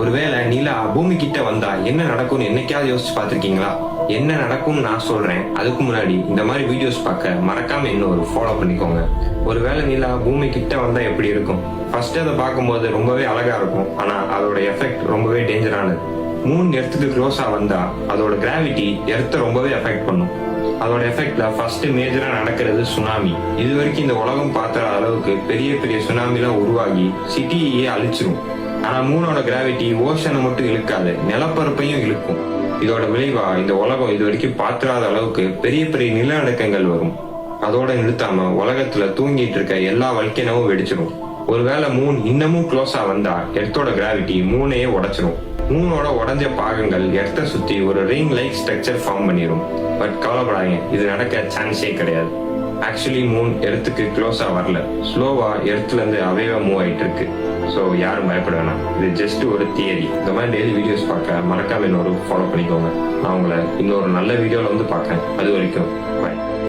ஒருவேளை நிலா பூமி கிட்ட வந்தா என்ன நடக்கும்னு என்னைக்காவது யோசிச்சு பார்த்திருக்கீங்களா? என்ன நடக்கும்னு நான் சொல்றேன். அதுக்கு முன்னாடி இந்த மாதிரி வீடியோஸ் பார்க்க மறக்காம இன்னொரு ஃபாலோ பண்ணிக்கோங்க. ஒருவேளை நிலா பூமி கிட்ட வந்தா எப்படி இருக்கும்? ஃபர்ஸ்ட் அதை பார்க்கும்போது ரொம்பவே அழகா இருக்கும். ஆனா அதோட எஃபெக்ட் ரொம்பவே டேஞ்சரானது. மூன் எர்த்துக்கு க்ளோஸா வந்தா அதோட கிராவிட்டி எர்த்தை ரொம்பவே எஃபெக்ட் பண்ணும். அதோட எஃபெக்ட்ல ஃபர்ஸ்ட் மேஜரா நடக்கிறது சுனாமி. இது வரைக்கும் இந்த உலகம் பார்த்த அளவுக்கு பெரிய பெரிய சுனாமிலாம் உருவாகி சிட்டியே அழிச்சிரும். ஆனா மூனோட கிராவிட்டி ஓஷனை மட்டும் இழுக்காது, நிலப்பரப்பையும் இழுக்கும். இதோட விளைவா இந்த உலகம் இது வரைக்கும் பார்த்திராத அளவுக்கு பெரிய பெரிய நிலநடுக்கங்கள் வரும். அதோட நிறுத்தாம உலகத்துல தூங்கிட்டு இருக்க எல்லா வல்கேனோவும் வெடிச்சிடும். ஒருவேளை மூன் இன்னமும் க்ளோஸா வந்தா எர்த்தோட கிராவிட்டி மூனையே உடைச்சிரும். மூனோட உடஞ்ச பாகங்கள் எர்த்தை சுத்தி ஒரு ரிங் லைக் ஸ்ட்ரக்சர் ஃபார்ம் பண்ணிடும். பட் கவலைப்படாதீங்க, இது நடக்க சான்ஸே கிடையாது. ஆக்சுவலி மூன் எர்த்துக்கு க்ளோஸா வரல, ஸ்லோவா எர்த்ல இருந்து அவேவா மூவ் ஆயிட்டு இருக்கு. ஸோ யாரும் பயப்பட வேணாம், இது ஜஸ்ட் ஒரு தியரி. இந்த மாதிரி டெய்லி வீடியோஸ் பார்க்க மறக்காம இன்னொரு ஃபாலோ பண்ணிக்கோங்க. நான் உங்களை இன்னொரு நல்ல வீடியோல வந்து பார்க்கறேன். அது வரைக்கும் பாய்.